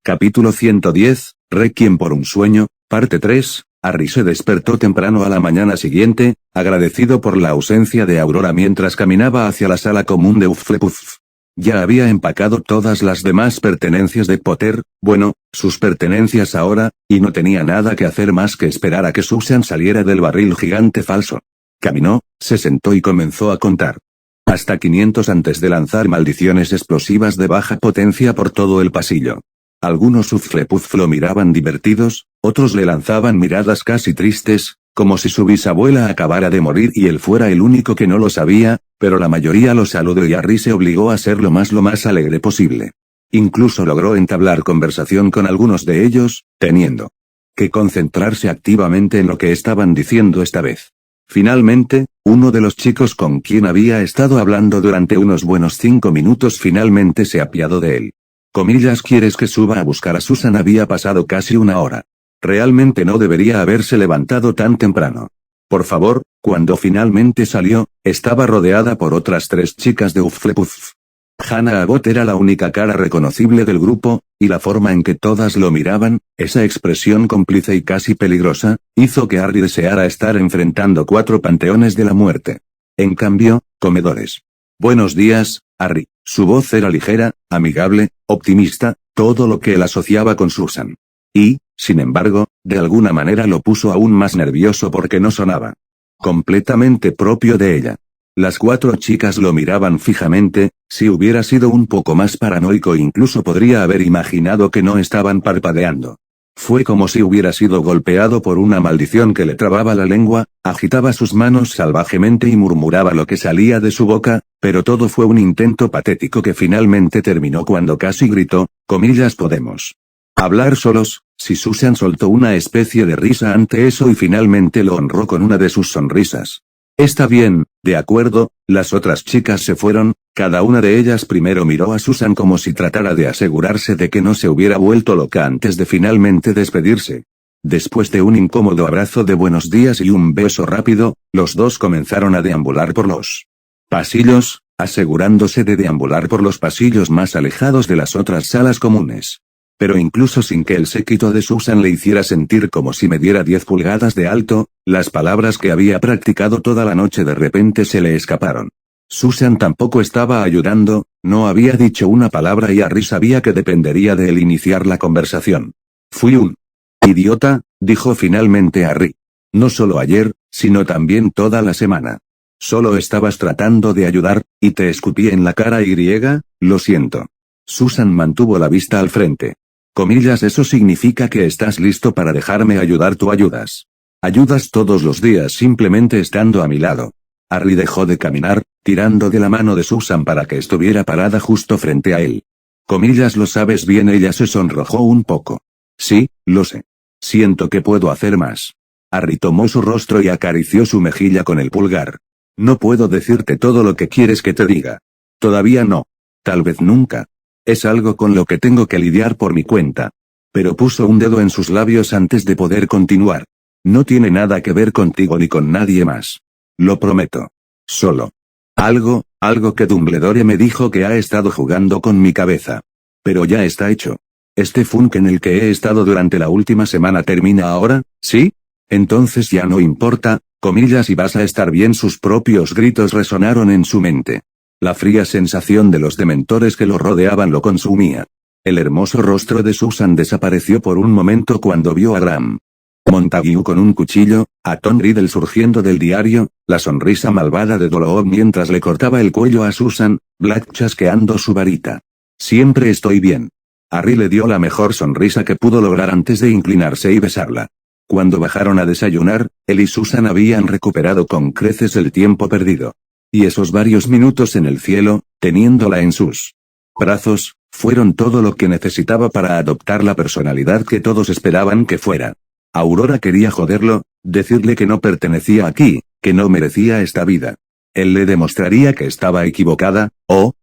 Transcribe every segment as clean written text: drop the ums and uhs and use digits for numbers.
Capítulo 110, Requiem por un sueño, parte 3. Harry se despertó temprano a la mañana siguiente, agradecido por la ausencia de Aurora mientras caminaba hacia la sala común de Hufflepuff. Ya había empacado todas las demás pertenencias de Potter, bueno, sus pertenencias ahora, y no tenía nada que hacer más que esperar a que Susan saliera del barril gigante falso. Caminó, se sentó y comenzó a contar hasta 500 antes de lanzar maldiciones explosivas de baja potencia por todo el pasillo. Algunos Hufflepuff lo miraban divertidos, otros le lanzaban miradas casi tristes, como si su bisabuela acabara de morir y él fuera el único que no lo sabía, pero la mayoría lo saludó y Harry se obligó a ser lo más alegre posible. Incluso logró entablar conversación con algunos de ellos, teniendo que concentrarse activamente en lo que estaban diciendo esta vez. Finalmente, uno de los chicos con quien había estado hablando durante unos buenos 5 minutos finalmente se apiadó de él. ¿Quieres que suba a buscar a Susan? Había pasado casi una hora. Realmente no debería haberse levantado tan temprano. Por favor, cuando finalmente salió, estaba rodeada por otras 3 chicas de Hufflepuff. Hannah Abbott era la única cara reconocible del grupo, y la forma en que todas lo miraban, esa expresión cómplice y casi peligrosa, hizo que Harry deseara estar enfrentando 4 panteones de la muerte. En cambio, comedores. Buenos días, Harry. Su voz era ligera, amigable, optimista, todo lo que él asociaba con Susan. Y, sin embargo, de alguna manera lo puso aún más nervioso porque no sonaba completamente propio de ella. Las 4 chicas lo miraban fijamente, si hubiera sido un poco más paranoico incluso podría haber imaginado que no estaban parpadeando. Fue como si hubiera sido golpeado por una maldición que le trababa la lengua, agitaba sus manos salvajemente y murmuraba lo que salía de su boca, pero todo fue un intento patético que finalmente terminó cuando casi gritó, ¿podemos hablar solos? Si Susan soltó una especie de risa ante eso y finalmente lo honró con una de sus sonrisas. Está bien, de acuerdo, las otras chicas se fueron, cada una de ellas primero miró a Susan como si tratara de asegurarse de que no se hubiera vuelto loca antes de finalmente despedirse. Después de un incómodo abrazo de buenos días y un beso rápido, los dos comenzaron a deambular por los pasillos, asegurándose de deambular por los pasillos más alejados de las otras salas comunes. Pero incluso sin que el séquito de Susan le hiciera sentir como si mediera 10 pulgadas de alto, las palabras que había practicado toda la noche de repente se le escaparon. Susan tampoco estaba ayudando, no había dicho una palabra y Harry sabía que dependería de él iniciar la conversación. Fui un idiota, dijo finalmente Harry. No solo ayer, sino también toda la semana. Solo estabas tratando de ayudar, y te escupí en la cara lo siento. Susan mantuvo la vista al frente. Eso significa que estás listo para dejarme ayudar. Tú ayudas. Ayudas todos los días simplemente estando a mi lado. Harry dejó de caminar, tirando de la mano de Susan para que estuviera parada justo frente a él. Lo sabes bien. Ella se sonrojó un poco. Sí, lo sé. Siento que puedo hacer más. Harry tomó su rostro y acarició su mejilla con el pulgar. No puedo decirte todo lo que quieres que te diga. Todavía no. Tal vez nunca. Es algo con lo que tengo que lidiar por mi cuenta. Pero puso un dedo en sus labios antes de poder continuar. No tiene nada que ver contigo ni con nadie más. Lo prometo. Solo algo que Dumbledore me dijo que ha estado jugando con mi cabeza. Pero ya está hecho. Este funk en el que he estado durante la última semana termina ahora, ¿sí? Entonces ya no importa, y vas a estar bien. Sus propios gritos resonaron en su mente. La fría sensación de los dementores que lo rodeaban lo consumía. El hermoso rostro de Susan desapareció por un momento cuando vio a Graham Montague con un cuchillo, a Tom Riddle surgiendo del diario, la sonrisa malvada de Dolohov mientras le cortaba el cuello a Susan, Black chasqueando su varita. Siempre estoy bien. Harry le dio la mejor sonrisa que pudo lograr antes de inclinarse y besarla. Cuando bajaron a desayunar, él y Susan habían recuperado con creces el tiempo perdido. Y esos varios minutos en el cielo, teniéndola en sus brazos, fueron todo lo que necesitaba para adoptar la personalidad que todos esperaban que fuera. Aurora quería joderlo, decirle que no pertenecía aquí, que no merecía esta vida. Él le demostraría que estaba equivocada,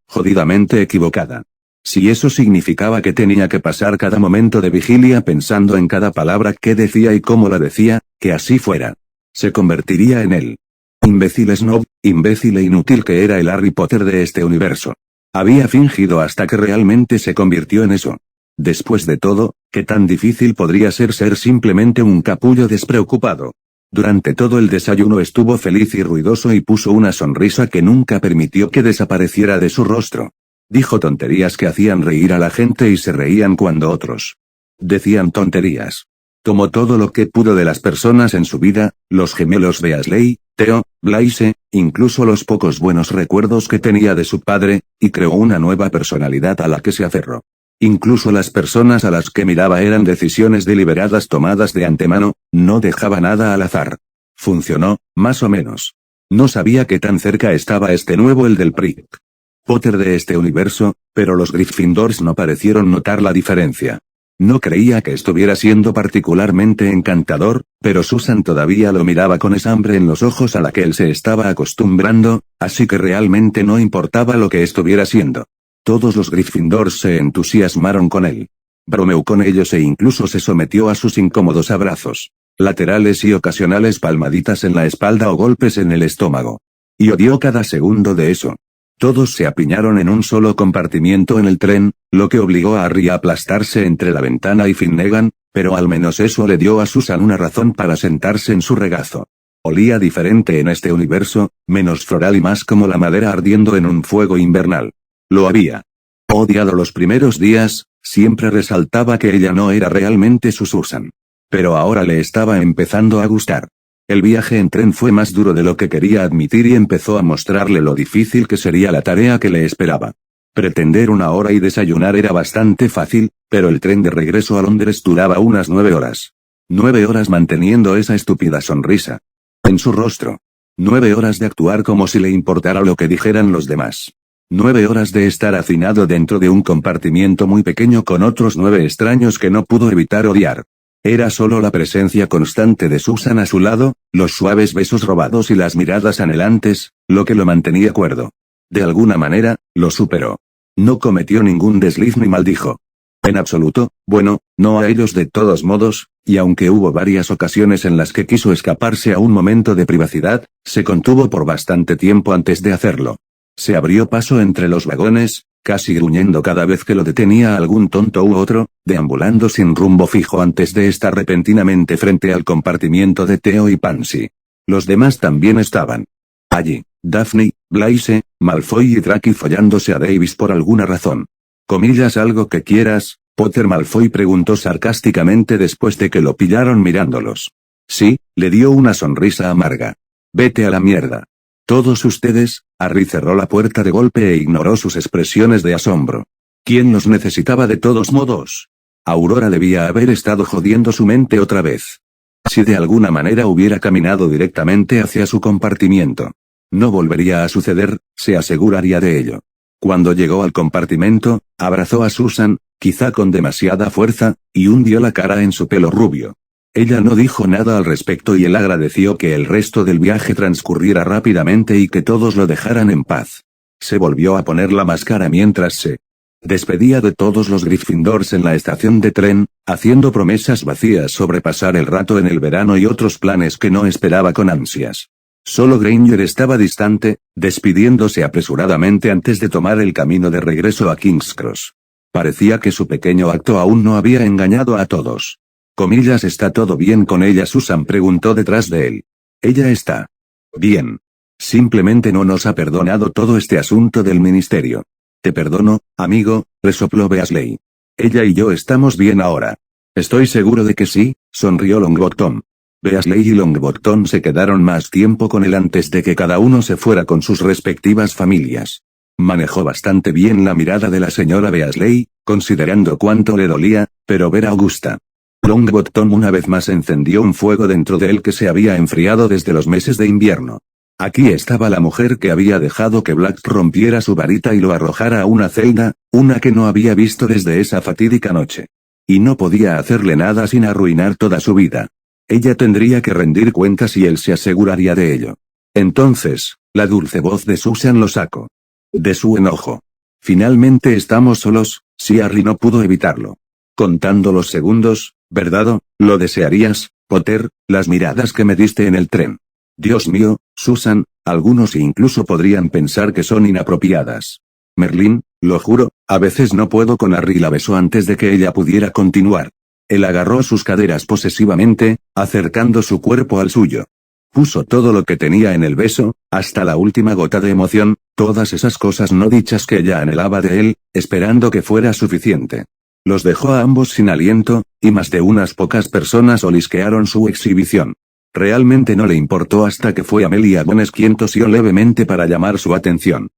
jodidamente equivocada. Si eso significaba que tenía que pasar cada momento de vigilia pensando en cada palabra que decía y cómo la decía, que así fuera. Se convertiría en él. Imbécil snob, imbécil e inútil que era el Harry Potter de este universo. Había fingido hasta que realmente se convirtió en eso. Después de todo, ¿qué tan difícil podría ser simplemente un capullo despreocupado? Durante todo el desayuno estuvo feliz y ruidoso y puso una sonrisa que nunca permitió que desapareciera de su rostro. Dijo tonterías que hacían reír a la gente y se reían cuando otros decían tonterías. Tomó todo lo que pudo de las personas en su vida, los gemelos Beasley, Theo, Blaise, incluso los pocos buenos recuerdos que tenía de su padre, y creó una nueva personalidad a la que se aferró. Incluso las personas a las que miraba eran decisiones deliberadas tomadas de antemano, no dejaba nada al azar. Funcionó, más o menos. No sabía qué tan cerca estaba este nuevo el del Prick Potter de este universo, pero los Gryffindors no parecieron notar la diferencia. No creía que estuviera siendo particularmente encantador, pero Susan todavía lo miraba con esa hambre en los ojos a la que él se estaba acostumbrando, así que realmente no importaba lo que estuviera siendo. Todos los Gryffindors se entusiasmaron con él. Bromeó con ellos e incluso se sometió a sus incómodos abrazos laterales y ocasionales palmaditas en la espalda o golpes en el estómago. Y odió cada segundo de eso. Todos se apiñaron en un solo compartimiento en el tren, lo que obligó a Harry a aplastarse entre la ventana y Finnegan, pero al menos eso le dio a Susan una razón para sentarse en su regazo. Olía diferente en este universo, menos floral y más como la madera ardiendo en un fuego invernal. Lo había odiado los primeros días, siempre resaltaba que ella no era realmente su Susan. Pero ahora le estaba empezando a gustar. El viaje en tren fue más duro de lo que quería admitir y empezó a mostrarle lo difícil que sería la tarea que le esperaba. Pretender 1 hora y desayunar era bastante fácil, pero el tren de regreso a Londres duraba unas 9 horas. 9 horas manteniendo esa estúpida sonrisa en su rostro. 9 horas de actuar como si le importara lo que dijeran los demás. 9 horas de estar hacinado dentro de un compartimiento muy pequeño con otros 9 extraños que no pudo evitar odiar. Era solo la presencia constante de Susan a su lado, los suaves besos robados y las miradas anhelantes, lo que lo mantenía cuerdo. De alguna manera, lo superó. No cometió ningún desliz ni maldijo. En absoluto, bueno, no a ellos de todos modos, y aunque hubo varias ocasiones en las que quiso escaparse a un momento de privacidad, se contuvo por bastante tiempo antes de hacerlo. Se abrió paso entre los vagones, casi gruñendo cada vez que lo detenía algún tonto u otro, deambulando sin rumbo fijo antes de estar repentinamente frente al compartimiento de Theo y Pansy. Los demás también estaban allí, Daphne, Blaise, Malfoy y Draco follándose a Davis por alguna razón. ¿Comillas algo que quieras, Potter? Malfoy preguntó sarcásticamente después de que lo pillaron mirándolos. Sí, le dio una sonrisa amarga. Vete a la mierda. Todos ustedes. Harry cerró la puerta de golpe e ignoró sus expresiones de asombro. ¿Quién los necesitaba de todos modos? Aurora debía haber estado jodiendo su mente otra vez. Si de alguna manera hubiera caminado directamente hacia su compartimiento. No volvería a suceder, se aseguraría de ello. Cuando llegó al compartimento, abrazó a Susan, quizá con demasiada fuerza, y hundió la cara en su pelo rubio. Ella no dijo nada al respecto y él agradeció que el resto del viaje transcurriera rápidamente y que todos lo dejaran en paz. Se volvió a poner la máscara mientras se despedía de todos los Gryffindors en la estación de tren, haciendo promesas vacías sobre pasar el rato en el verano y otros planes que no esperaba con ansias. Solo Granger estaba distante, despidiéndose apresuradamente antes de tomar el camino de regreso a King's Cross. Parecía que su pequeño acto aún no había engañado a todos. Comillas, ¿está todo bien con ella? Susan preguntó detrás de él. Ella está bien. Simplemente no nos ha perdonado todo este asunto del ministerio. Te perdono, amigo, resopló Beasley. Ella y yo estamos bien ahora. Estoy seguro de que sí, sonrió Longbottom. Beasley y Longbottom se quedaron más tiempo con él antes de que cada uno se fuera con sus respectivas familias. Manejó bastante bien la mirada de la señora Beasley, considerando cuánto le dolía, pero ver a Augusta Longbottom una vez más encendió un fuego dentro de él que se había enfriado desde los meses de invierno. Aquí estaba la mujer que había dejado que Black rompiera su varita y lo arrojara a una celda, una que no había visto desde esa fatídica noche. Y no podía hacerle nada sin arruinar toda su vida. Ella tendría que rendir cuentas y él se aseguraría de ello. Entonces, la dulce voz de Susan lo sacó de su enojo. Finalmente estamos solos, si Harry no pudo evitarlo. Contando los segundos, ¿verdad? ¿Lo desearías, Potter? Las miradas que me diste en el tren. Dios mío, Susan, algunos incluso podrían pensar que son inapropiadas. Merlín, Lo juro, a veces no puedo con Harry. La besó antes de que ella pudiera continuar. Él agarró sus caderas posesivamente, acercando su cuerpo al suyo. Puso todo lo que tenía en el beso, hasta la última gota de emoción, todas esas cosas no dichas que ella anhelaba de él, esperando que fuera suficiente. Los dejó a ambos sin aliento, y más de unas pocas personas olisquearon su exhibición. Realmente no le importó hasta que fue Amelia Bones quien tosió levemente para llamar su atención.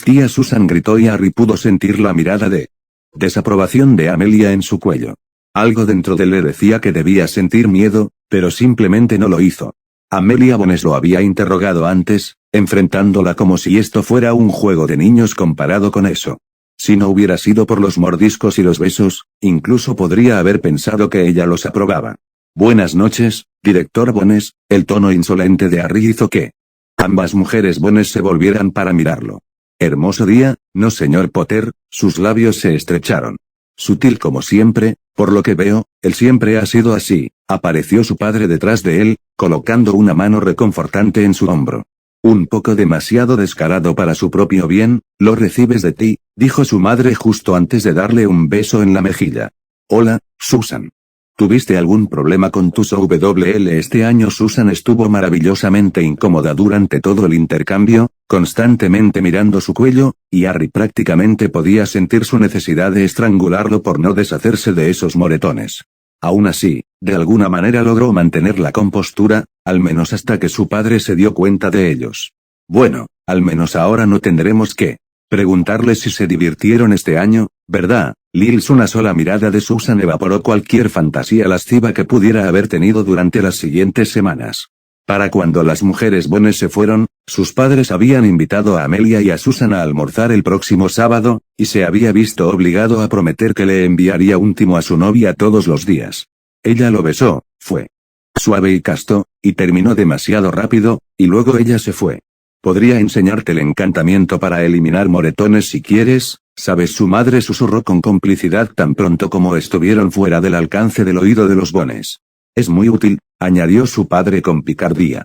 Tía Susan gritó y Harry pudo sentir la mirada de desaprobación de Amelia en su cuello. Algo dentro de él le decía que debía sentir miedo, pero simplemente no lo hizo. Amelia Bones lo había interrogado antes, enfrentándola como si esto fuera un juego de niños comparado con eso. Si no hubiera sido por los mordiscos y los besos, incluso podría haber pensado que ella los aprobaba. Buenas noches, director Bones. El tono insolente de Harry hizo que ambas mujeres Bones se volvieran para mirarlo. Hermoso día, ¿no, señor Potter? Sus labios se estrecharon. Sutil como siempre, por lo que veo, él siempre ha sido así. Apareció su padre detrás de él, colocando una mano reconfortante en su hombro. Un poco demasiado descarado para su propio bien. Lo recibes de ti, dijo su madre justo antes de darle un beso en la mejilla. Hola, Susan. ¿Tuviste algún problema con tus OWL este año? Susan estuvo maravillosamente incómoda durante todo el intercambio, constantemente mirando su cuello, y Harry prácticamente podía sentir su necesidad de estrangularlo por no deshacerse de esos moretones. Aún así, de alguna manera logró mantener la compostura, al menos hasta que su padre se dio cuenta de ellos. Bueno, al menos ahora no tendremos que preguntarles si se divirtieron este año, ¿verdad? Una sola mirada de Susan evaporó cualquier fantasía lasciva que pudiera haber tenido durante las siguientes semanas. Para cuando las mujeres Bones se fueron, sus padres habían invitado a Amelia y a Susan a almorzar el próximo sábado, y se había visto obligado a prometer que le enviaría un timo a su novia todos los días. Ella lo besó, fue suave y casto, y terminó demasiado rápido, y luego ella se fue. Podría enseñarte el encantamiento para eliminar moretones si quieres, ¿sabes? Su madre susurró con complicidad tan pronto como estuvieron fuera del alcance del oído de los Bones. Es muy útil, añadió su padre con picardía.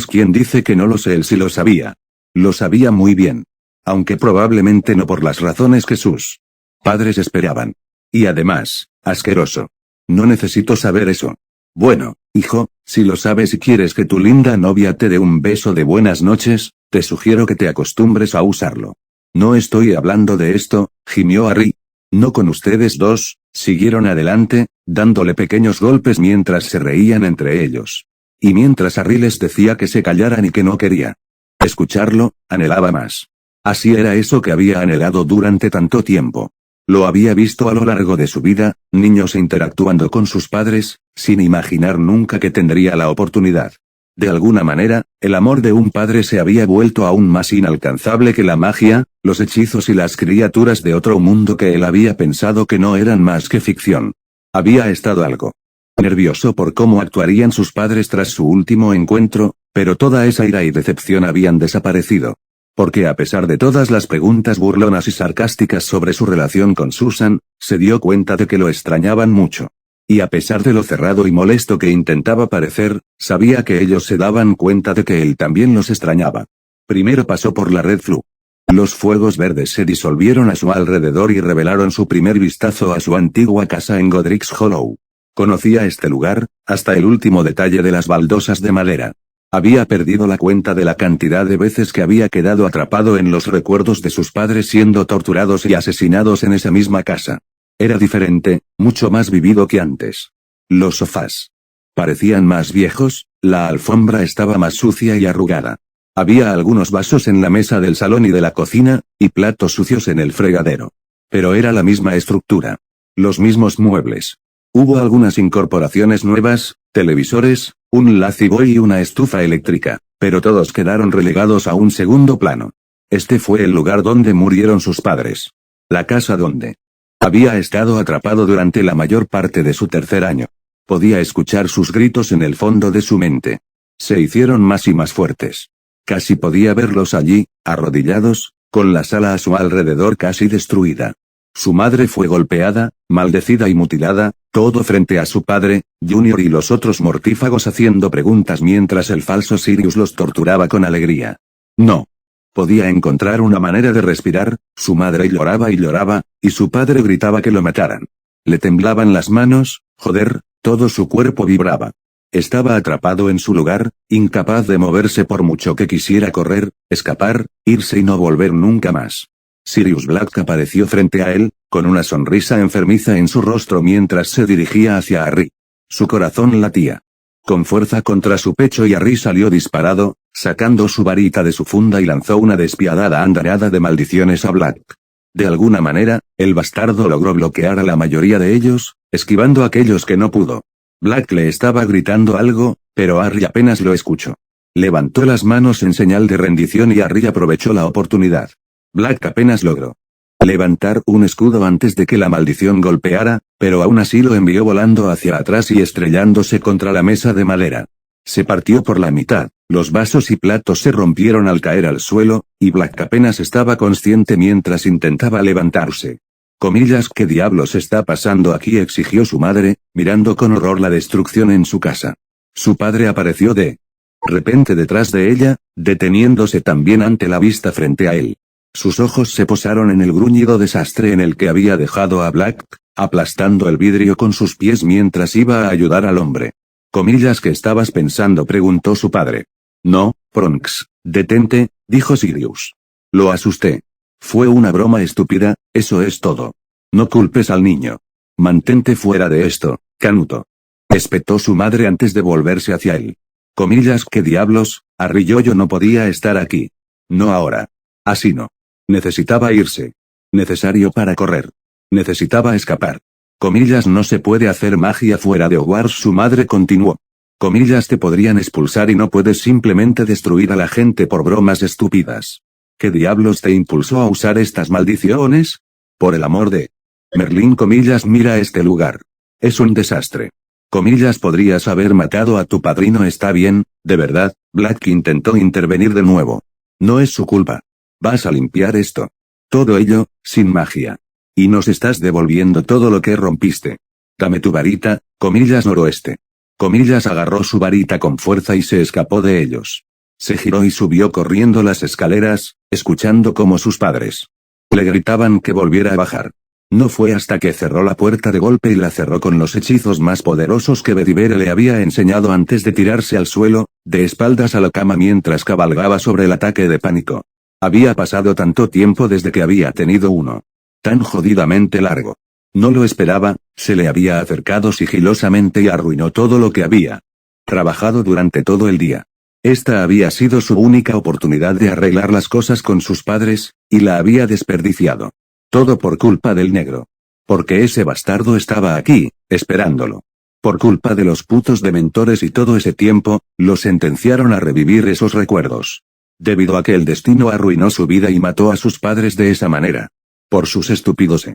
¿Quién dice que no lo sé? Él sí lo sabía. Lo sabía muy bien. Aunque probablemente no por las razones que sus padres esperaban. Y además, asqueroso. No necesito saber eso. Bueno, hijo, si lo sabes y quieres que tu linda novia te dé un beso de buenas noches, te sugiero que te acostumbres a usarlo. No estoy hablando de esto, gimió Harry. No con ustedes dos, siguieron adelante, dándole pequeños golpes mientras se reían entre ellos. Y mientras Harry les decía que se callaran y que no quería escucharlo, anhelaba más. Así era eso que había anhelado durante tanto tiempo. Lo había visto a lo largo de su vida, niños interactuando con sus padres, sin imaginar nunca que tendría la oportunidad. De alguna manera, el amor de un padre se había vuelto aún más inalcanzable que la magia, los hechizos y las criaturas de otro mundo que él había pensado que no eran más que ficción. Había estado algo nervioso por cómo actuarían sus padres tras su último encuentro, pero toda esa ira y decepción habían desaparecido. Porque a pesar de todas las preguntas burlonas y sarcásticas sobre su relación con Susan, se dio cuenta de que lo extrañaban mucho. Y a pesar de lo cerrado y molesto que intentaba parecer, sabía que ellos se daban cuenta de que él también los extrañaba. Primero pasó por la Red Flu. Los fuegos verdes se disolvieron a su alrededor y revelaron su primer vistazo a su antigua casa en Godric's Hollow. Conocía este lugar, hasta el último detalle de las baldosas de madera. Había perdido la cuenta de la cantidad de veces que había quedado atrapado en los recuerdos de sus padres siendo torturados y asesinados en esa misma casa. Era diferente, mucho más vivido que antes. Los sofás parecían más viejos, la alfombra estaba más sucia y arrugada. Había algunos vasos en la mesa del salón y de la cocina, y platos sucios en el fregadero. Pero era la misma estructura. Los mismos muebles. Hubo algunas incorporaciones nuevas, televisores, un lazy-boy y una estufa eléctrica, pero todos quedaron relegados a un segundo plano. Este fue el lugar donde murieron sus padres. La casa donde había estado atrapado durante la mayor parte de su tercer año. Podía escuchar sus gritos en el fondo de su mente. Se hicieron más y más fuertes. Casi podía verlos allí, arrodillados, con la sala a su alrededor casi destruida. Su madre fue golpeada, maldecida y mutilada, todo frente a su padre, Junior y los otros mortífagos haciendo preguntas mientras el falso Sirius los torturaba con alegría. No. Podía encontrar una manera de respirar, su madre lloraba, y su padre gritaba que lo mataran. Le temblaban las manos, joder, todo su cuerpo vibraba. Estaba atrapado en su lugar, incapaz de moverse por mucho que quisiera correr, escapar, irse y no volver nunca más. Sirius Black apareció frente a él, con una sonrisa enfermiza en su rostro mientras se dirigía hacia Harry. Su corazón latía con fuerza contra su pecho y Harry salió disparado, sacando su varita de su funda y lanzó una despiadada andanada de maldiciones a Black. De alguna manera, el bastardo logró bloquear a la mayoría de ellos, esquivando a aquellos que no pudo. Black le estaba gritando algo, pero Harry apenas lo escuchó. Levantó las manos en señal de rendición y Harry aprovechó la oportunidad. Black apenas logró levantar un escudo antes de que la maldición golpeara, pero aún así lo envió volando hacia atrás y estrellándose contra la mesa de madera. Se partió por la mitad, los vasos y platos se rompieron al caer al suelo, y Black apenas estaba consciente mientras intentaba levantarse. Comillas, ¿qué diablos está pasando aquí?, exigió su madre, mirando con horror la destrucción en su casa. Su padre apareció de repente detrás de ella, deteniéndose también ante la vista frente a él. Sus ojos se posaron en el gruñido desastre en el que había dejado a Black, aplastando el vidrio con sus pies mientras iba a ayudar al hombre. Comillas, ¿qué estabas pensando?, preguntó su padre. No, Bronx, detente, dijo Sirius. Lo asusté. Fue una broma estúpida, eso es todo. No culpes al niño. Mantente fuera de esto, Canuto. Espetó su madre antes de volverse hacia él. Comillas, ¿qué diablos? Harry, yo no podía estar aquí. No ahora. Así no. Necesitaba irse. Necesario para correr. Necesitaba escapar. Comillas, no se puede hacer magia fuera de Hogwarts, su madre continuó. Comillas, te podrían expulsar y no puedes simplemente destruir a la gente por bromas estúpidas. ¿Qué diablos te impulsó a usar estas maldiciones? Por el amor de Merlín, comillas, mira este lugar. Es un desastre. Comillas, podrías haber matado a tu padrino, está bien, de verdad. Black intentó intervenir de nuevo. No es su culpa. Vas a limpiar esto. Todo ello, sin magia. Y nos estás devolviendo todo lo que rompiste. Dame tu varita, comillas, noroeste. Comillas, agarró su varita con fuerza y se escapó de ellos. Se giró y subió corriendo las escaleras, escuchando cómo sus padres le gritaban que volviera a bajar. No fue hasta que cerró la puerta de golpe y la cerró con los hechizos más poderosos que Bedivere le había enseñado antes de tirarse al suelo, de espaldas a la cama mientras cabalgaba sobre el ataque de pánico. Había pasado tanto tiempo desde que había tenido uno tan jodidamente largo. No lo esperaba, se le había acercado sigilosamente y arruinó todo lo que había trabajado durante todo el día. Esta había sido su única oportunidad de arreglar las cosas con sus padres, y la había desperdiciado. Todo por culpa del negro. Porque ese bastardo estaba aquí, esperándolo. Por culpa de los putos dementores y todo ese tiempo, lo sentenciaron a revivir esos recuerdos. Debido a que el destino arruinó su vida y mató a sus padres de esa manera. Por sus estúpidos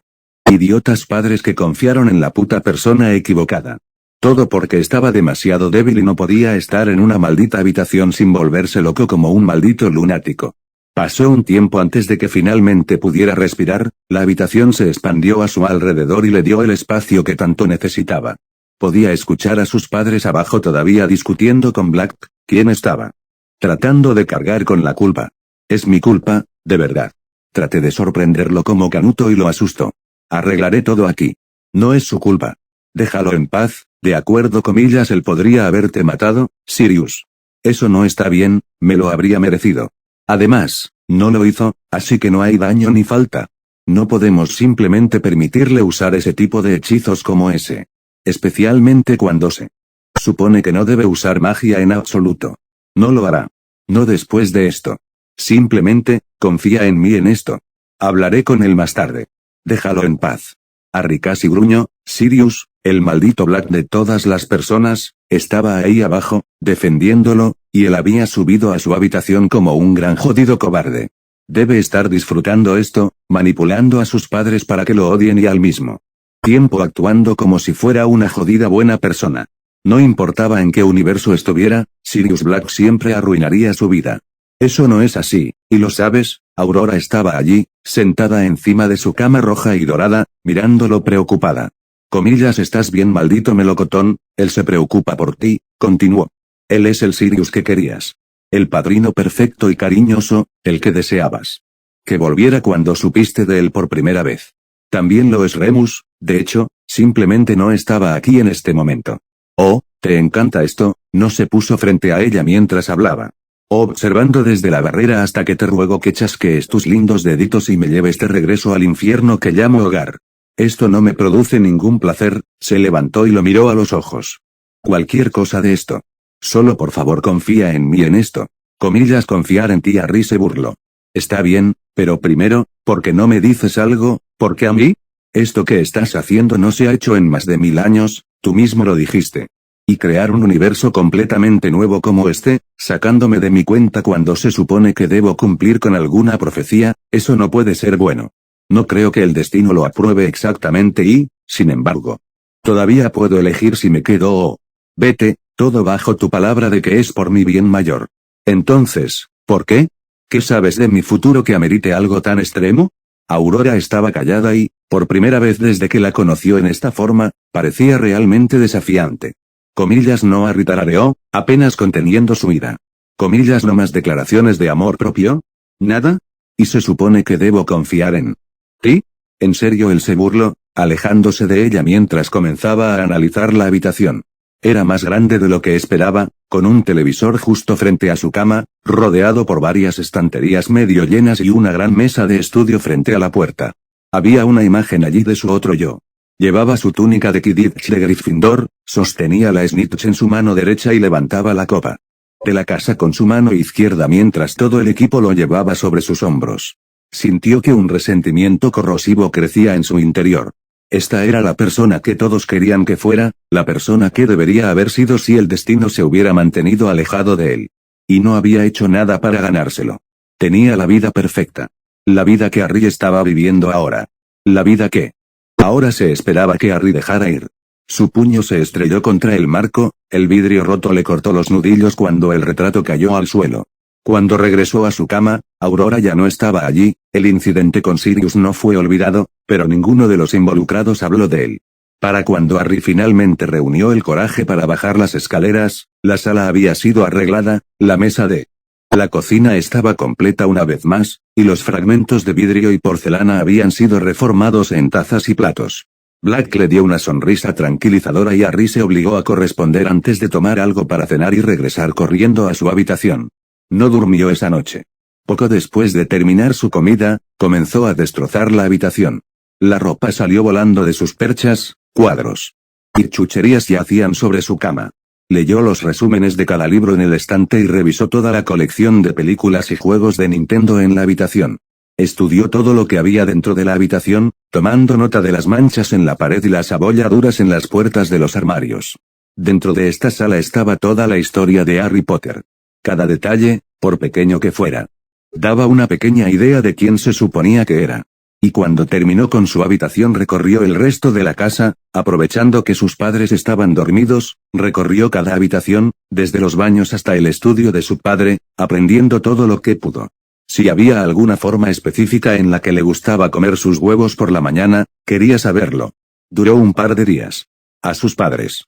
idiotas padres que confiaron en la puta persona equivocada. Todo porque estaba demasiado débil y no podía estar en una maldita habitación sin volverse loco como un maldito lunático. Pasó un tiempo antes de que finalmente pudiera respirar, la habitación se expandió a su alrededor y le dio el espacio que tanto necesitaba. Podía escuchar a sus padres abajo todavía discutiendo con Black, quien estaba tratando de cargar con la culpa. Es mi culpa, de verdad. Traté de sorprenderlo como Canuto y lo asustó. Arreglaré todo aquí. No es su culpa. Déjalo en paz, de acuerdo, comillas, él podría haberte matado, Sirius. Eso no está bien, me lo habría merecido. Además, no lo hizo, así que no hay daño ni falta. No podemos simplemente permitirle usar ese tipo de hechizos como ese. Especialmente cuando se supone que no debe usar magia en absoluto. No lo hará. No después de esto. Simplemente, confía en mí en esto. Hablaré con él más tarde. Déjalo en paz. Harry casi gruñó. Sirius, el maldito Black de todas las personas, estaba ahí abajo, defendiéndolo, y él había subido a su habitación como un gran jodido cobarde. Debe estar disfrutando esto, manipulando a sus padres para que lo odien y al mismo tiempo actuando como si fuera una jodida buena persona. No importaba en qué universo estuviera, Sirius Black siempre arruinaría su vida. Eso no es así, y lo sabes. Aurora estaba allí, sentada encima de su cama roja y dorada, mirándolo preocupada. Comillas, ¿estás bien, maldito melocotón? Él se preocupa por ti, continuó. Él es el Sirius que querías. El padrino perfecto y cariñoso, el que deseabas. Que volviera cuando supiste de él por primera vez. También lo es Remus, de hecho, simplemente no estaba aquí en este momento. Oh, ¿te encanta esto? No se puso frente a ella mientras hablaba. Observando desde la barrera hasta que te ruego que chasquees tus lindos deditos y me lleves de regreso al infierno que llamo hogar. Esto no me produce ningún placer, se levantó y lo miró a los ojos. Cualquier cosa de esto. Solo por favor confía en mí en esto. Comillas, confiar en ti. Harry se burló. Está bien, pero primero, ¿por qué no me dices algo? ¿Por qué a mí? Esto que estás haciendo no se ha hecho en más de 1000 años, tú mismo lo dijiste. Y crear un universo completamente nuevo como este, sacándome de mi cuenta cuando se supone que debo cumplir con alguna profecía, eso no puede ser bueno. No creo que el destino lo apruebe exactamente y, sin embargo, todavía puedo elegir si me quedo o... Vete, todo bajo tu palabra de que es por mi bien mayor. Entonces, ¿por qué? ¿Qué sabes de mi futuro que amerite algo tan extremo? Aurora estaba callada y, por primera vez desde que la conoció en esta forma, parecía realmente desafiante. Comillas, no. Harry tarareó, apenas conteniendo su ira. Comillas, no más declaraciones de amor propio. ¿Nada? ¿Y se supone que debo confiar en ti? ¿En serio? Él se burló, alejándose de ella mientras comenzaba a analizar la habitación. Era más grande de lo que esperaba, con un televisor justo frente a su cama, rodeado por varias estanterías medio llenas y una gran mesa de estudio frente a la puerta. Había una imagen allí de su otro yo. Llevaba su túnica de Quidditch de Gryffindor, sostenía la snitch en su mano derecha y levantaba la copa de la casa con su mano izquierda mientras todo el equipo lo llevaba sobre sus hombros. Sintió que un resentimiento corrosivo crecía en su interior. Esta era la persona que todos querían que fuera, la persona que debería haber sido si el destino se hubiera mantenido alejado de él. Y no había hecho nada para ganárselo. Tenía la vida perfecta. La vida que Harry estaba viviendo ahora. La vida que ahora se esperaba que Harry dejara ir. Su puño se estrelló contra el marco, el vidrio roto le cortó los nudillos cuando el retrato cayó al suelo. Cuando regresó a su cama, Aurora ya no estaba allí, el incidente con Sirius no fue olvidado, pero ninguno de los involucrados habló de él. Para cuando Harry finalmente reunió el coraje para bajar las escaleras, la sala había sido arreglada, la mesa de la cocina estaba completa una vez más, y los fragmentos de vidrio y porcelana habían sido reformados en tazas y platos. Black le dio una sonrisa tranquilizadora y Harry se obligó a corresponder antes de tomar algo para cenar y regresar corriendo a su habitación. No durmió esa noche. Poco después de terminar su comida, comenzó a destrozar la habitación. La ropa salió volando de sus perchas, cuadros y chucherías yacían sobre su cama. Leyó los resúmenes de cada libro en el estante y revisó toda la colección de películas y juegos de Nintendo en la habitación. Estudió todo lo que había dentro de la habitación, tomando nota de las manchas en la pared y las abolladuras en las puertas de los armarios. Dentro de esta sala estaba toda la historia de Harry Potter. Cada detalle, por pequeño que fuera, daba una pequeña idea de quién se suponía que era. Y cuando terminó con su habitación recorrió el resto de la casa, aprovechando que sus padres estaban dormidos, recorrió cada habitación, desde los baños hasta el estudio de su padre, aprendiendo todo lo que pudo. Si había alguna forma específica en la que le gustaba comer sus huevos por la mañana, quería saberlo. Duró un par de días. A sus padres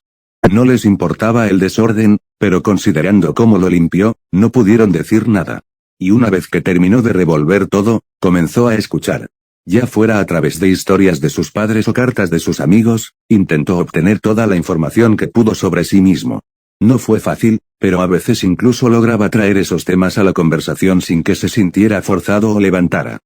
no les importaba el desorden, pero considerando cómo lo limpió, no pudieron decir nada. Y una vez que terminó de revolver todo, comenzó a escuchar. Ya fuera a través de historias de sus padres o cartas de sus amigos, intentó obtener toda la información que pudo sobre sí mismo. No fue fácil, pero a veces incluso lograba traer esos temas a la conversación sin que se sintiera forzado o levantara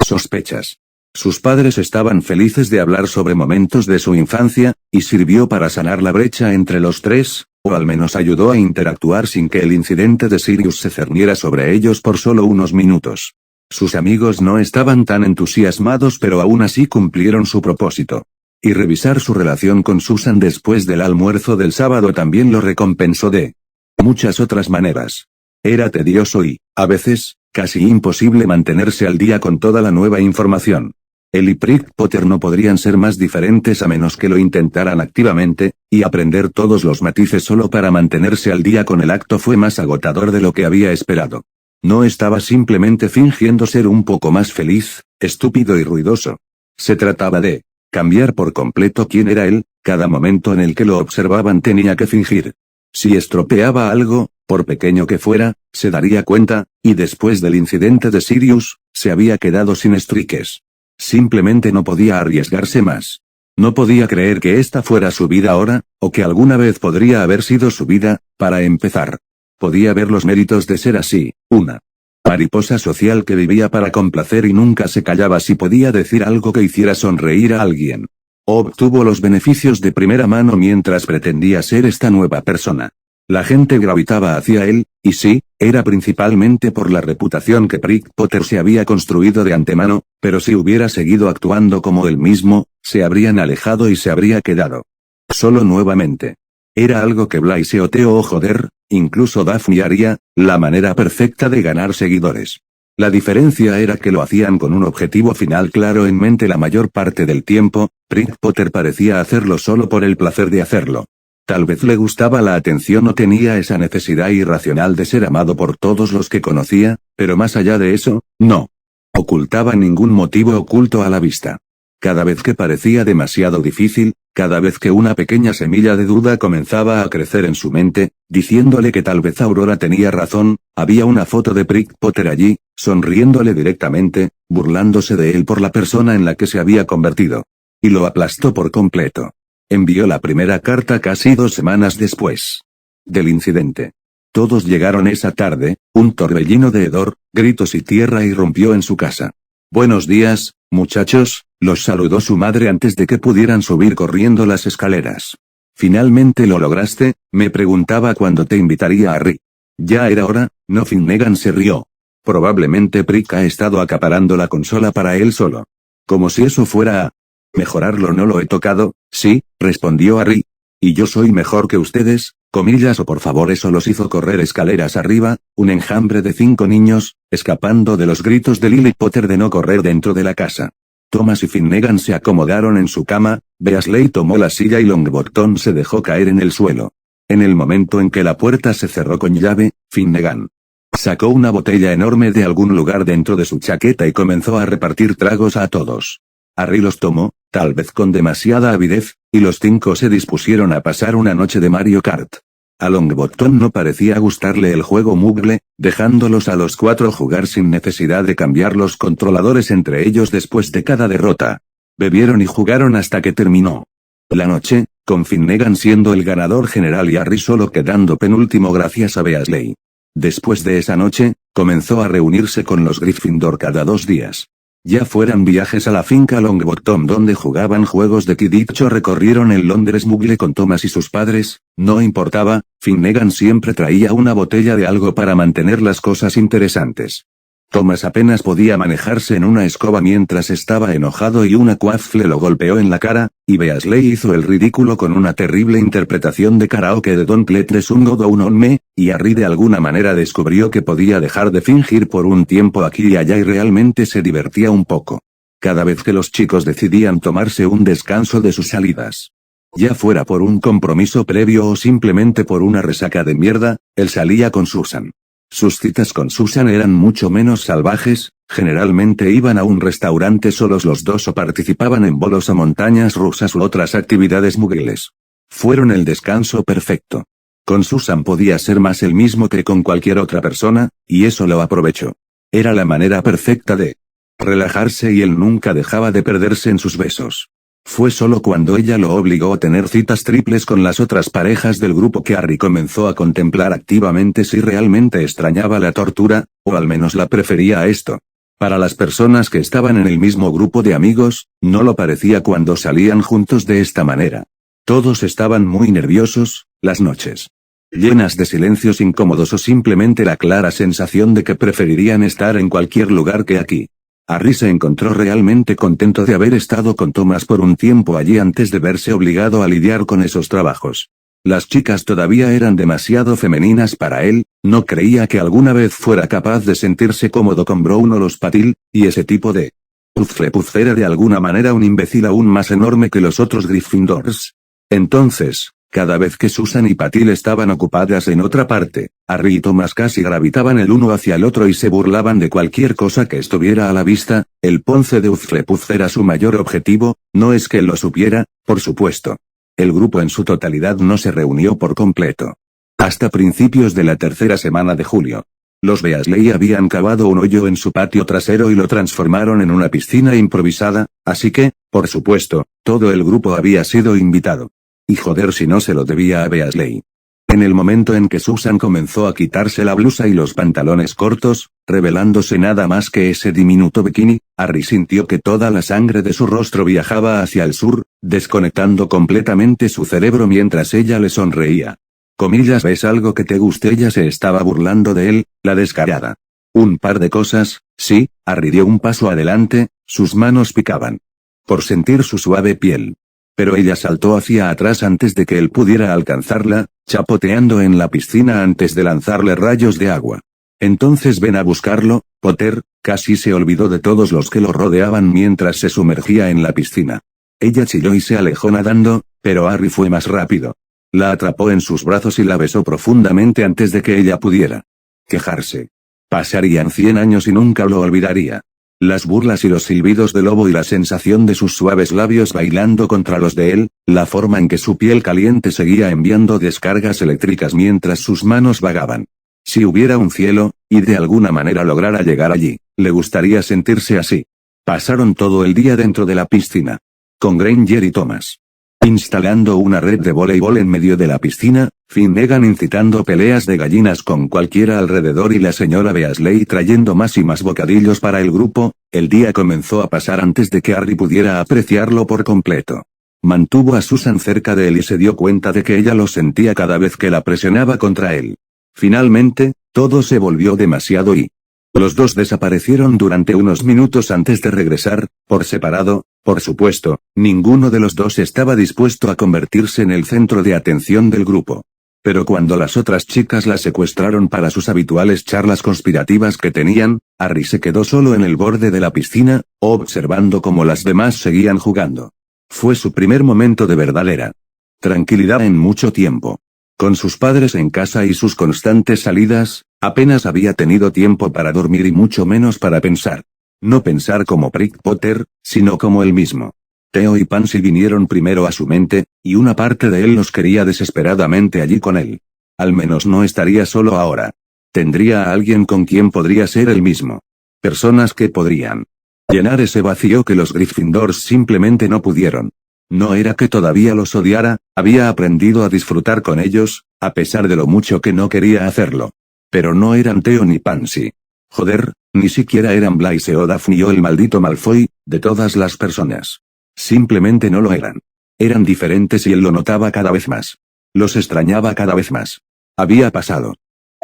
sospechas. Sus padres estaban felices de hablar sobre momentos de su infancia, y sirvió para sanar la brecha entre los tres, o al menos ayudó a interactuar sin que el incidente de Sirius se cerniera sobre ellos por solo unos minutos. Sus amigos no estaban tan entusiasmados pero aún así cumplieron su propósito. Y revisar su relación con Susan después del almuerzo del sábado también lo recompensó de muchas otras maneras. Era tedioso y, a veces, casi imposible mantenerse al día con toda la nueva información. Él y Prick Potter no podrían ser más diferentes a menos que lo intentaran activamente, y aprender todos los matices solo para mantenerse al día con el acto fue más agotador de lo que había esperado. No estaba simplemente fingiendo ser un poco más feliz, estúpido y ruidoso. Se trataba de cambiar por completo quién era él, cada momento en el que lo observaban tenía que fingir. Si estropeaba algo, Por pequeño que fuera, se daría cuenta, y después del incidente de Sirius, se había quedado sin Strikes. Simplemente no podía arriesgarse más. No podía creer que esta fuera su vida ahora, o que alguna vez podría haber sido su vida, para empezar. Podía ver los méritos de ser así, una mariposa social que vivía para complacer y nunca se callaba si podía decir algo que hiciera sonreír a alguien. Obtuvo los beneficios de primera mano mientras pretendía ser esta nueva persona. La gente gravitaba hacia él, y sí, era principalmente por la reputación que Prick Potter se había construido de antemano, pero si hubiera seguido actuando como él mismo, se habrían alejado y se habría quedado solo nuevamente. Era algo que Blaise o joder, incluso Daphne haría, la manera perfecta de ganar seguidores. La diferencia era que lo hacían con un objetivo final claro en mente la mayor parte del tiempo. Prick Potter parecía hacerlo solo por el placer de hacerlo. Tal vez le gustaba la atención o tenía esa necesidad irracional de ser amado por todos los que conocía, pero más allá de eso, no ocultaba ningún motivo oculto a la vista. Cada vez que parecía demasiado difícil, cada vez que una pequeña semilla de duda comenzaba a crecer en su mente, diciéndole que tal vez Aurora tenía razón, había una foto de Prick Potter allí, sonriéndole directamente, burlándose de él por la persona en la que se había convertido. Y lo aplastó por completo. Envió la primera carta casi 2 semanas después del incidente. Todos llegaron esa tarde, un torbellino de hedor, gritos y tierra irrumpió en su casa. Buenos días, muchachos, los saludó su madre antes de que pudieran subir corriendo las escaleras. Finalmente lo lograste, me preguntaba cuándo te invitaría a Ri. Ya era hora, ¿no? Finnegan se rió. Probablemente Prick ha estado acaparando la consola para él solo. Como si eso fuera a mejorarlo. No lo he tocado, sí, respondió Harry. Y yo soy mejor que ustedes, comillas o por favor. Eso los hizo correr escaleras arriba, un enjambre de 5 niños, escapando de los gritos de Lily Potter de no correr dentro de la casa. Thomas y Finnegan se acomodaron en su cama, Beasley tomó la silla y Longbottom se dejó caer en el suelo. En el momento en que la puerta se cerró con llave, Finnegan sacó una botella enorme de algún lugar dentro de su chaqueta y comenzó a repartir tragos a todos. Harry los tomó, tal vez con demasiada avidez, y los 5 se dispusieron a pasar una noche de Mario Kart. A Longbottom no parecía gustarle el juego Moogle, dejándolos a los 4 jugar sin necesidad de cambiar los controladores entre ellos después de cada derrota. Bebieron y jugaron hasta que terminó la noche, con Finnegan siendo el ganador general y Harry solo quedando penúltimo gracias a Beasley. Después de esa noche, comenzó a reunirse con los Gryffindor cada 2 días. Ya fueran viajes a la finca Longbottom donde jugaban juegos de Quidditch o recorrieron el Londres Moogle con Thomas y sus padres, no importaba, Finnegan siempre traía una botella de algo para mantener las cosas interesantes. Thomas apenas podía manejarse en una escoba mientras estaba enojado y una Quaffle lo golpeó en la cara, y Beasley hizo el ridículo con una terrible interpretación de karaoke de Don't Let the Sun Go Down on Me, y Harry de alguna manera descubrió que podía dejar de fingir por un tiempo aquí y allá y realmente se divertía un poco. Cada vez que los chicos decidían tomarse un descanso de sus salidas, ya fuera por un compromiso previo o simplemente por una resaca de mierda, él salía con Susan. Sus citas con Susan eran mucho menos salvajes, generalmente iban a un restaurante solos los dos o participaban en bolos a montañas rusas u otras actividades mugles. Fueron el descanso perfecto. Con Susan podía ser más el mismo que con cualquier otra persona, y eso lo aprovechó. Era la manera perfecta de relajarse y él nunca dejaba de perderse en sus besos. Fue solo cuando ella lo obligó a tener citas triples con las otras parejas del grupo que Harry comenzó a contemplar activamente si realmente extrañaba la tortura, o al menos la prefería a esto. Para las personas que estaban en el mismo grupo de amigos, no lo parecía cuando salían juntos de esta manera. Todos estaban muy nerviosos, las noches llenas de silencios incómodos o simplemente la clara sensación de que preferirían estar en cualquier lugar que aquí. Harry se encontró realmente contento de haber estado con Thomas por un tiempo allí antes de verse obligado a lidiar con esos trabajos. Las chicas todavía eran demasiado femeninas para él, no creía que alguna vez fuera capaz de sentirse cómodo con Brown o los Patil, y ese tipo de Hufflepuff era de alguna manera un imbécil aún más enorme que los otros Gryffindors. Entonces, cada vez que Susan y Patil estaban ocupadas en otra parte, Harry y Thomas casi gravitaban el uno hacia el otro y se burlaban de cualquier cosa que estuviera a la vista. El ponce de Hufflepuff era su mayor objetivo, no es que él lo supiera, por supuesto. El grupo en su totalidad no se reunió por completo. Hasta principios de la tercera semana de julio. Los Beasley habían cavado un hoyo en su patio trasero y lo transformaron en una piscina improvisada, así que, por supuesto, todo el grupo había sido invitado. Y joder si no se lo debía a Beasley. En el momento en que Susan comenzó a quitarse la blusa y los pantalones cortos, revelándose nada más que ese diminuto bikini, Harry sintió que toda la sangre de su rostro viajaba hacia el sur, desconectando completamente su cerebro mientras ella le sonreía. Comillas, ¿ves algo que te guste? Ella se estaba burlando de él, la descarada. Un par de cosas, sí. Harry dio un paso adelante, sus manos picaban. Por sentir su suave piel. Pero ella saltó hacia atrás antes de que él pudiera alcanzarla, chapoteando en la piscina antes de lanzarle rayos de agua. Entonces ven a buscarlo, Potter. Casi se olvidó de todos los que lo rodeaban mientras se sumergía en la piscina. Ella chilló y se alejó nadando, pero Harry fue más rápido. La atrapó en sus brazos y la besó profundamente antes de que ella pudiera quejarse. Pasarían 100 años y nunca lo olvidaría. Las burlas y los silbidos del lobo y la sensación de sus suaves labios bailando contra los de él, la forma en que su piel caliente seguía enviando descargas eléctricas mientras sus manos vagaban. Si hubiera un cielo, y de alguna manera lograra llegar allí, le gustaría sentirse así. Pasaron todo el día dentro de la piscina. Con Granger y Thomas. Instalando una red de voleibol en medio de la piscina, Finnegan incitando peleas de gallinas con cualquiera alrededor y la señora Beasley trayendo más y más bocadillos para el grupo. El día comenzó a pasar antes de que Harry pudiera apreciarlo por completo. Mantuvo a Susan cerca de él y se dio cuenta de que ella lo sentía cada vez que la presionaba contra él. Finalmente, todo se volvió demasiado y los dos desaparecieron durante unos minutos antes de regresar, por separado. Por supuesto, ninguno de los dos estaba dispuesto a convertirse en el centro de atención del grupo. Pero cuando las otras chicas la secuestraron para sus habituales charlas conspirativas que tenían, Harry se quedó solo en el borde de la piscina, observando cómo las demás seguían jugando. Fue su primer momento de verdadera tranquilidad en mucho tiempo. Con sus padres en casa y sus constantes salidas, apenas había tenido tiempo para dormir y mucho menos para pensar. No pensar como Prick Potter, sino como él mismo. Theo y Pansy vinieron primero a su mente, y una parte de él los quería desesperadamente allí con él. Al menos no estaría solo ahora. Tendría a alguien con quien podría ser él mismo. Personas que podrían llenar ese vacío que los Gryffindors simplemente no pudieron. No era que todavía los odiara, había aprendido a disfrutar con ellos, a pesar de lo mucho que no quería hacerlo. Pero no eran Theo ni Pansy. Joder, ni siquiera eran Blaise o Daphne o el maldito Malfoy, de todas las personas. Simplemente no lo eran. Eran diferentes y él lo notaba cada vez más. Los extrañaba cada vez más. Había pasado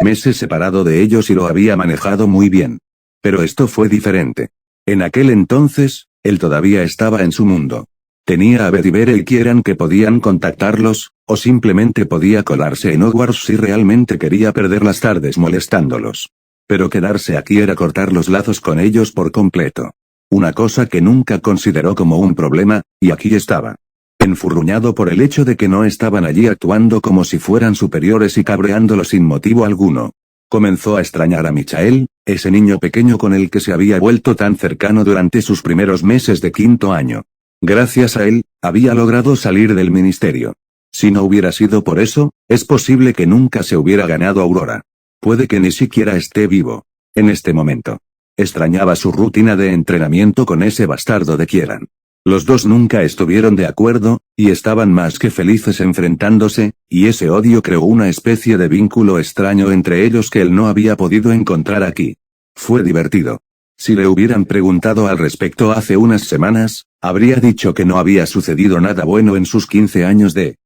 meses separado de ellos y lo había manejado muy bien. Pero esto fue diferente. En aquel entonces, él todavía estaba en su mundo. Tenía a Bed y Beryl que eran que podían contactarlos, o simplemente podía colarse en Hogwarts si realmente quería perder las tardes molestándolos. Pero quedarse aquí era cortar los lazos con ellos por completo. Una cosa que nunca consideró como un problema, y aquí estaba. Enfurruñado por el hecho de que no estaban allí actuando como si fueran superiores y cabreándolo sin motivo alguno. Comenzó a extrañar a Michael, ese niño pequeño con el que se había vuelto tan cercano durante sus primeros meses de quinto año. Gracias a él, había logrado salir del ministerio. Si no hubiera sido por eso, es posible que nunca se hubiera ganado a Aurora. Puede que ni siquiera esté vivo. En este momento. Extrañaba su rutina de entrenamiento con ese bastardo de Kieran. Los dos nunca estuvieron de acuerdo, y estaban más que felices enfrentándose, y ese odio creó una especie de vínculo extraño entre ellos que él no había podido encontrar aquí. Fue divertido. Si le hubieran preguntado al respecto hace unas semanas, habría dicho que no había sucedido nada bueno en sus 15 años de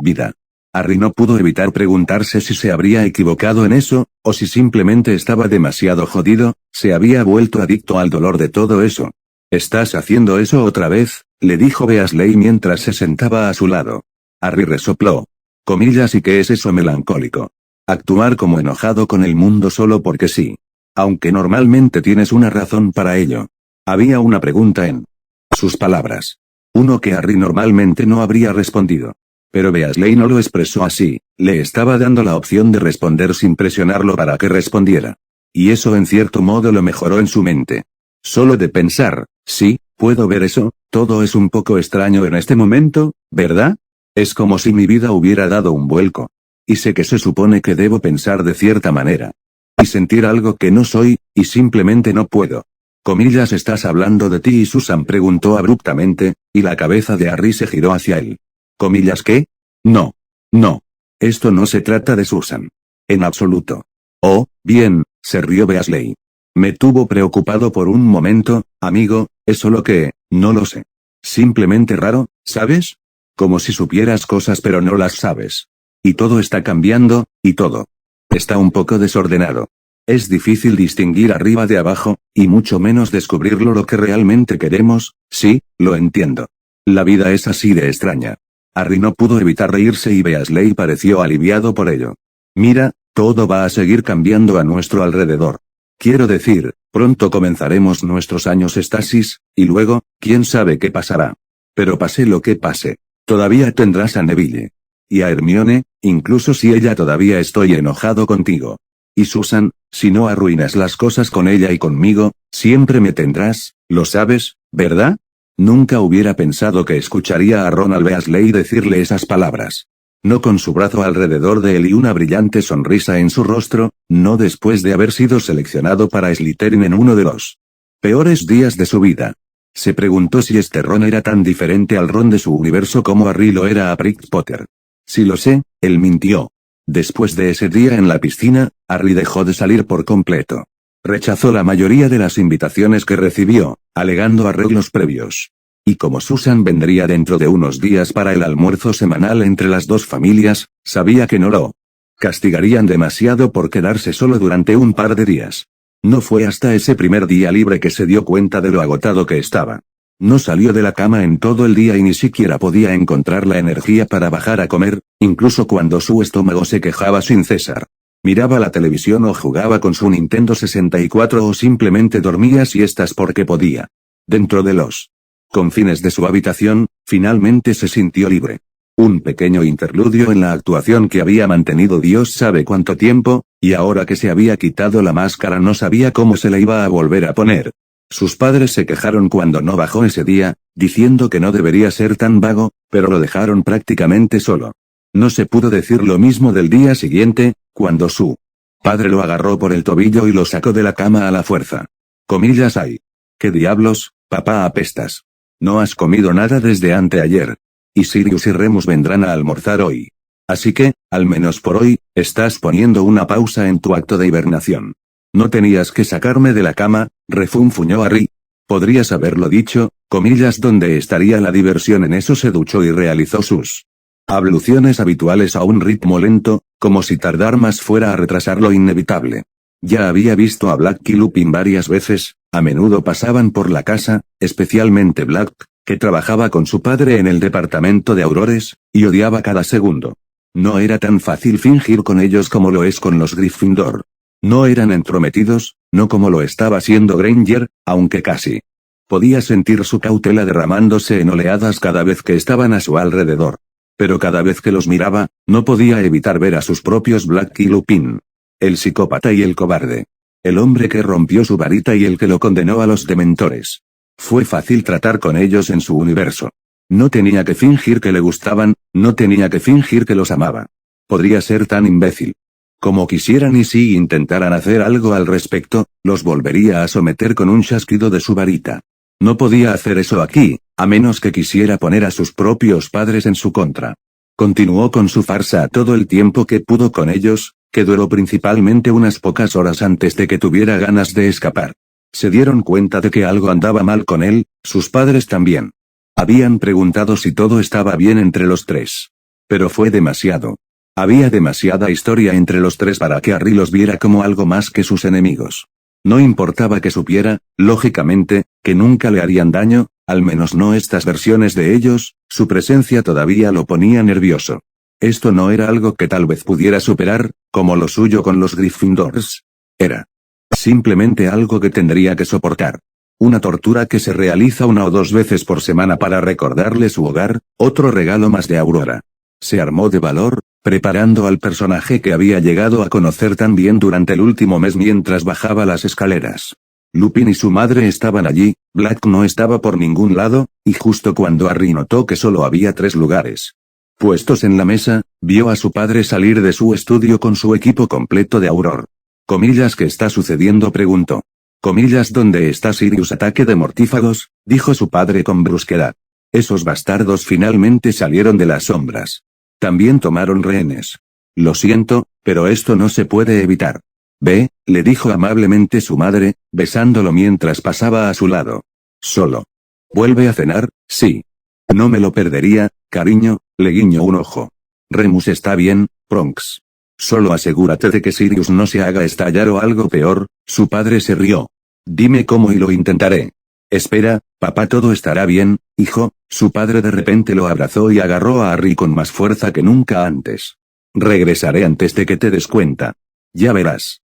vida. Harry no pudo evitar preguntarse si se habría equivocado en eso, o si simplemente estaba demasiado jodido, se había vuelto adicto al dolor de todo eso. «¿Estás haciendo eso otra vez?», le dijo Beasley mientras se sentaba a su lado. Harry resopló. Comillas, ¿y qué es eso melancólico? Actuar como enojado con el mundo solo porque sí. Aunque normalmente tienes una razón para ello. Había una pregunta en sus palabras. Uno que Harry normalmente no habría respondido. Pero Beasley no lo expresó así, le estaba dando la opción de responder sin presionarlo para que respondiera. Y eso en cierto modo lo mejoró en su mente. Solo de pensar, sí, puedo ver eso, todo es un poco extraño en este momento, ¿verdad? Es como si mi vida hubiera dado un vuelco. Y sé que se supone que debo pensar de cierta manera. Y sentir algo que no soy, y simplemente no puedo. Comillas, ¿estás hablando de ti? Y Susan preguntó abruptamente, y la cabeza de Harry se giró hacia él. Comillas, ¿qué? No. No. Esto no se trata de Susan. En absoluto. Oh, bien, se rió Weasley. Me tuvo preocupado por un momento, amigo, es solo que, no lo sé. Simplemente raro, ¿sabes? Como si supieras cosas pero no las sabes. Y todo está cambiando, y todo. Está un poco desordenado. Es difícil distinguir arriba de abajo, y mucho menos descubrirlo lo que realmente queremos, sí, lo entiendo. La vida es así de extraña. Harry no pudo evitar reírse y Weasley pareció aliviado por ello. Mira, todo va a seguir cambiando a nuestro alrededor. Quiero decir, pronto comenzaremos nuestros años estasis, y luego, quién sabe qué pasará. Pero pase lo que pase, todavía tendrás a Neville. Y a Hermione, incluso si ella todavía estoy enojado contigo. Y Susan, si no arruinas las cosas con ella y conmigo, siempre me tendrás, lo sabes, ¿verdad? Nunca hubiera pensado que escucharía a Ronald Weasley decirle esas palabras. No con su brazo alrededor de él y una brillante sonrisa en su rostro, no después de haber sido seleccionado para Slytherin en uno de los peores días de su vida. Se preguntó si este Ron era tan diferente al Ron de su universo como Harry lo era a Prick Potter. Si lo sé, él mintió. Después de ese día en la piscina, Harry dejó de salir por completo. Rechazó la mayoría de las invitaciones que recibió, alegando arreglos previos. Y como Susan vendría dentro de unos días para el almuerzo semanal entre las dos familias, sabía que no lo castigarían demasiado por quedarse solo durante un par de días. No fue hasta ese primer día libre que se dio cuenta de lo agotado que estaba. No salió de la cama en todo el día y ni siquiera podía encontrar la energía para bajar a comer, incluso cuando su estómago se quejaba sin cesar. Miraba la televisión o jugaba con su Nintendo 64 o simplemente dormía siestas porque podía. Dentro de los confines de su habitación, finalmente se sintió libre. Un pequeño interludio en la actuación que había mantenido Dios sabe cuánto tiempo, y ahora que se había quitado la máscara no sabía cómo se la iba a volver a poner. Sus padres se quejaron cuando no bajó ese día, diciendo que no debería ser tan vago, pero lo dejaron prácticamente solo. No se pudo decir lo mismo del día siguiente, cuando su padre lo agarró por el tobillo y lo sacó de la cama a la fuerza. Comillas, ay. ¿Qué diablos, papá, apestas? No has comido nada desde anteayer. Y Sirius y Remus vendrán a almorzar hoy. Así que, al menos por hoy, estás poniendo una pausa en tu acto de hibernación. No tenías que sacarme de la cama, refunfuñó Harry. Podrías haberlo dicho, comillas, ¿dónde estaría la diversión en eso? Se duchó y realizó sus abluciones habituales a un ritmo lento, como si tardar más fuera a retrasar lo inevitable. Ya había visto a Black y Lupin varias veces, a menudo pasaban por la casa, especialmente Black, que trabajaba con su padre en el departamento de Aurores, y odiaba cada segundo. No era tan fácil fingir con ellos como lo es con los Gryffindor. No eran entrometidos, no como lo estaba siendo Granger, aunque casi. Podía sentir su cautela derramándose en oleadas cada vez que estaban a su alrededor. Pero cada vez que los miraba, no podía evitar ver a sus propios Black y Lupin. El psicópata y el cobarde. El hombre que rompió su varita y el que lo condenó a los dementores. Fue fácil tratar con ellos en su universo. No tenía que fingir que le gustaban, no tenía que fingir que los amaba. Podría ser tan imbécil. Como quisieran, y si intentaran hacer algo al respecto, los volvería a someter con un chasquido de su varita. No podía hacer eso aquí, a menos que quisiera poner a sus propios padres en su contra. Continuó con su farsa todo el tiempo que pudo con ellos, que duró principalmente unas pocas horas antes de que tuviera ganas de escapar. Se dieron cuenta de que algo andaba mal con él, sus padres también. Habían preguntado si todo estaba bien entre los tres. Pero fue demasiado. Había demasiada historia entre los tres para que Harry los viera como algo más que sus enemigos. No importaba que supiera, lógicamente, que nunca le harían daño, al menos no estas versiones de ellos, su presencia todavía lo ponía nervioso. Esto no era algo que tal vez pudiera superar, como lo suyo con los Gryffindors. Era simplemente algo que tendría que soportar. Una tortura que se realiza 1 o 2 veces por semana para recordarle su hogar, otro regalo más de Aurora. Se armó de valor, preparando al personaje que había llegado a conocer tan bien durante el último mes mientras bajaba las escaleras. Lupin y su madre estaban allí, Black no estaba por ningún lado, y justo cuando Harry notó que solo había 3 lugares Puestos en la mesa, vio a su padre salir de su estudio con su equipo completo de Auror. ¿Qué está sucediendo?, preguntó. ¿Dónde está Sirius? Ataque de mortífagos, dijo su padre con brusquedad. Esos bastardos finalmente salieron de las sombras. También tomaron rehenes. Lo siento, pero esto no se puede evitar. Ve, le dijo amablemente su madre, besándolo mientras pasaba a su lado. Solo. ¿Vuelve a cenar? Sí. No me lo perdería, cariño, le guiñó un ojo. Remus está bien, Bronx. Solo asegúrate de que Sirius no se haga estallar o algo peor, su padre se rió. Dime cómo y lo intentaré. Espera, papá, todo estará bien, hijo, su padre de repente lo abrazó y agarró a Harry con más fuerza que nunca antes. Regresaré antes de que te des cuenta. Ya verás.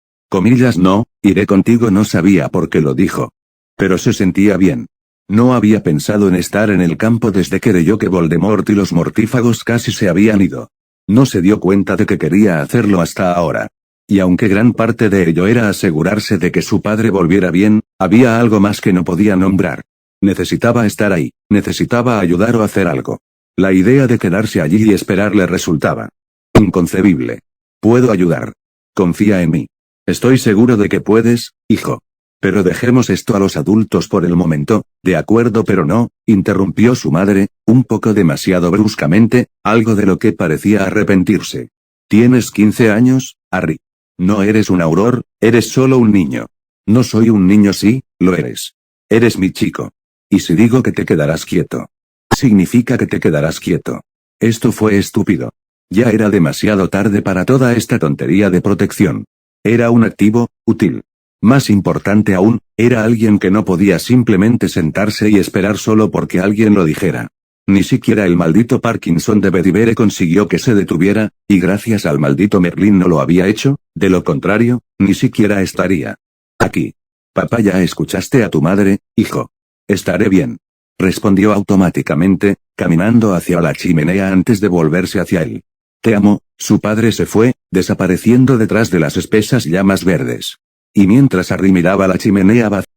No, iré contigo, no sabía por qué lo dijo. Pero se sentía bien. No había pensado en estar en el campo desde que creyó que Voldemort y los mortífagos casi se habían ido. No se dio cuenta de que quería hacerlo hasta ahora. Y aunque gran parte de ello era asegurarse de que su padre volviera bien, había algo más que no podía nombrar. Necesitaba estar ahí, necesitaba ayudar o hacer algo. La idea de quedarse allí y esperar le resultaba inconcebible. Puedo ayudar. Confía en mí. Estoy seguro de que puedes, hijo. Pero dejemos esto a los adultos por el momento, de acuerdo, pero no, interrumpió su madre, un poco demasiado bruscamente, algo de lo que parecía arrepentirse. Tienes 15 años, Harry. No eres un Auror, eres solo un niño. No soy un niño, sí, lo eres. Eres mi chico. ¿Y si digo que te quedarás quieto? Significa que te quedarás quieto. Esto fue estúpido. Ya era demasiado tarde para toda esta tontería de protección. Era un activo, útil. Más importante aún, era alguien que no podía simplemente sentarse y esperar solo porque alguien lo dijera. Ni siquiera el maldito Parkinson de Bedivere consiguió que se detuviera, y gracias al maldito Merlín no lo había hecho, de lo contrario, ni siquiera estaría aquí. Papá, ya escuchaste a tu madre, hijo. Estaré bien. Respondió automáticamente, caminando hacia la chimenea antes de volverse hacia él. Te amo, su padre se fue, desapareciendo detrás de las espesas llamas verdes. Y mientras Harry miraba la chimenea vacía,